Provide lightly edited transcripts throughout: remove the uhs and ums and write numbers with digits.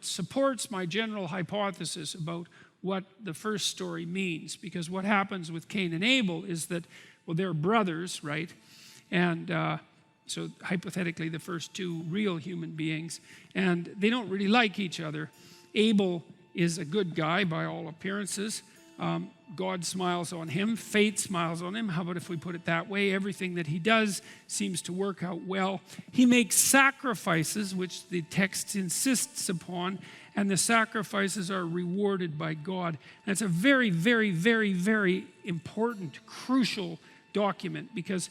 supports my general hypothesis about what the first story means. Because what happens with Cain and Abel is that, well, they're brothers, right? And so hypothetically the first two real human beings, and they don't really like each other. Abel is a good guy by all appearances. God smiles on him, fate smiles on him. How about if we put it that way? Everything that he does seems to work out well. He makes sacrifices, which the text insists upon, and the sacrifices are rewarded by God. And it's a very, very, very, very important, crucial document, because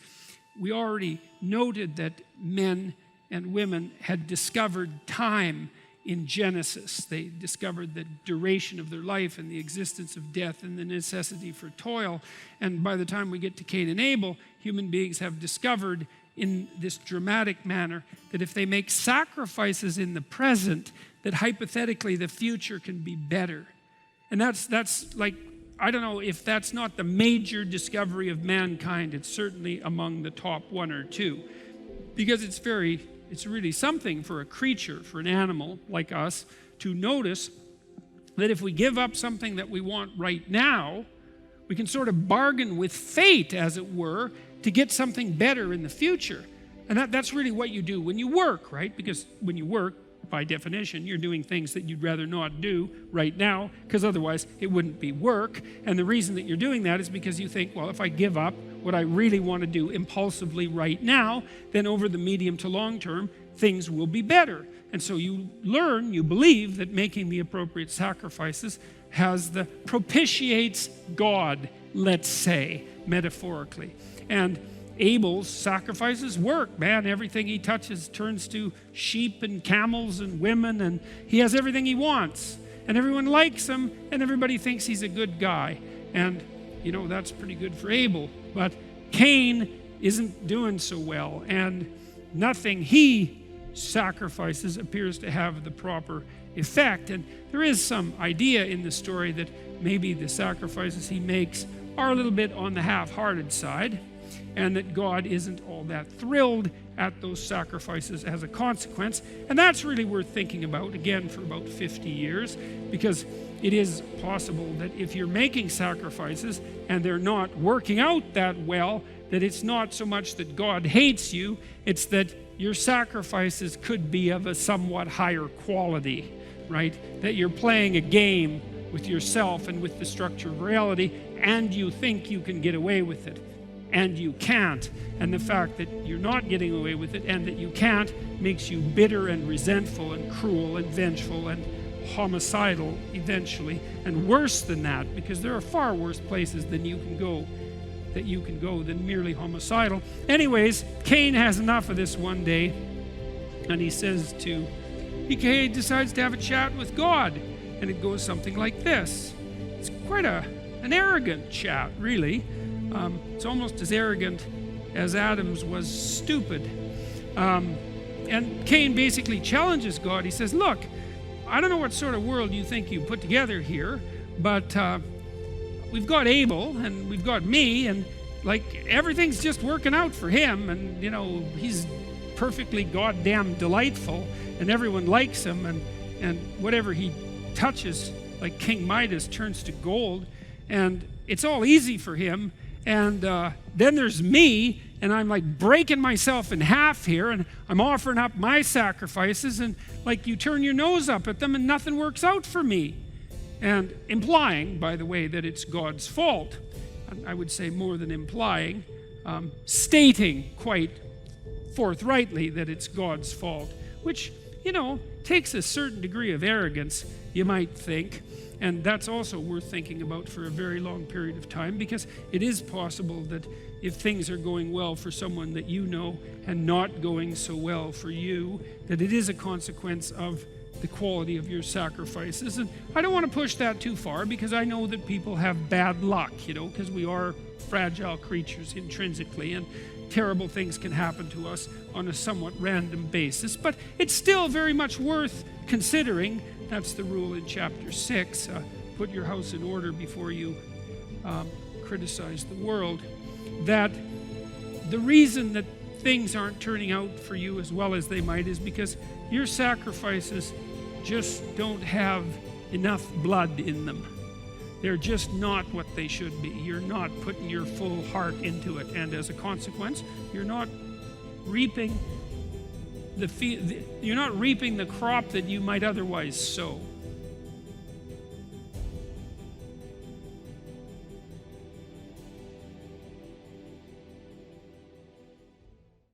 we already noted that men and women had discovered time in Genesis. They discovered the duration of their life and the existence of death and the necessity for toil. And by the time we get to Cain and Abel, human beings have discovered in this dramatic manner that if they make sacrifices in the present, that hypothetically the future can be better. And that's like, I don't know if that's not the major discovery of mankind. It's certainly among the top one or two, because it's really something for a creature, for an animal like us, to notice that if we give up something that we want right now, we can sort of bargain with fate, as it were, to get something better in the future. And that's really what you do when you work, right? Because when you work, by definition, you're doing things that you'd rather not do right now, because otherwise it wouldn't be work. And the reason that you're doing that is because you think, well, if I give up what I really want to do impulsively right now, then over the medium to long term, things will be better. And so you believe that making the appropriate sacrifices propitiates God, let's say, metaphorically. And Abel's sacrifices work, man. Everything he touches turns to sheep and camels and women, and he has everything he wants. And everyone likes him, and everybody thinks he's a good guy. And, you know, that's pretty good for Abel. But Cain isn't doing so well, and nothing he sacrifices appears to have the proper effect. And there is some idea in the story that maybe the sacrifices he makes are a little bit on the half-hearted side, and that God isn't all that thrilled at those sacrifices as a consequence. And that's really worth thinking about, again, for about 50 years, because it is possible that if you're making sacrifices and they're not working out that well, that it's not so much that God hates you, it's that your sacrifices could be of a somewhat higher quality, right? That you're playing a game with yourself and with the structure of reality, and you think you can get away with it. And you can't. And the fact that you're not getting away with it and that you can't makes you bitter and resentful and cruel and vengeful and homicidal eventually. And worse than that, because there are far worse places than you can go than merely homicidal. Anyways, Cain has enough of this one day, and he decides to have a chat with God. And it goes something like this. It's quite an arrogant chat, really. It's almost as arrogant as Adam's was stupid. And Cain basically challenges God. He says, look, I don't know what sort of world you think you put together here, but we've got Abel and we've got me, and like everything's just working out for him, and you know, he's perfectly goddamn delightful, and everyone likes him, and whatever he touches, like King Midas, turns to gold, and it's all easy for him. And then there's me, and I'm like breaking myself in half here, and I'm offering up my sacrifices, and like you turn your nose up at them and nothing works out for me. And implying, by the way, that it's God's fault. I would say more than implying, stating quite forthrightly that it's God's fault, which, you know, takes a certain degree of arrogance, you might think. And that's also worth thinking about for a very long period of time, because it is possible that if things are going well for someone that you know and not going so well for you, that it is a consequence of the quality of your sacrifices. And I don't want to push that too far, because I know that people have bad luck, you know, because we are fragile creatures intrinsically, and terrible things can happen to us on a somewhat random basis. But it's still very much worth considering. That's the rule in chapter 6. Put your house in order before you criticize the world. That the reason that things aren't turning out for you as well as they might is because your sacrifices just don't have enough blood in them. They're just not what they should be. You're not putting your full heart into it, and as a consequence, you're not reaping the crop that you might otherwise sow.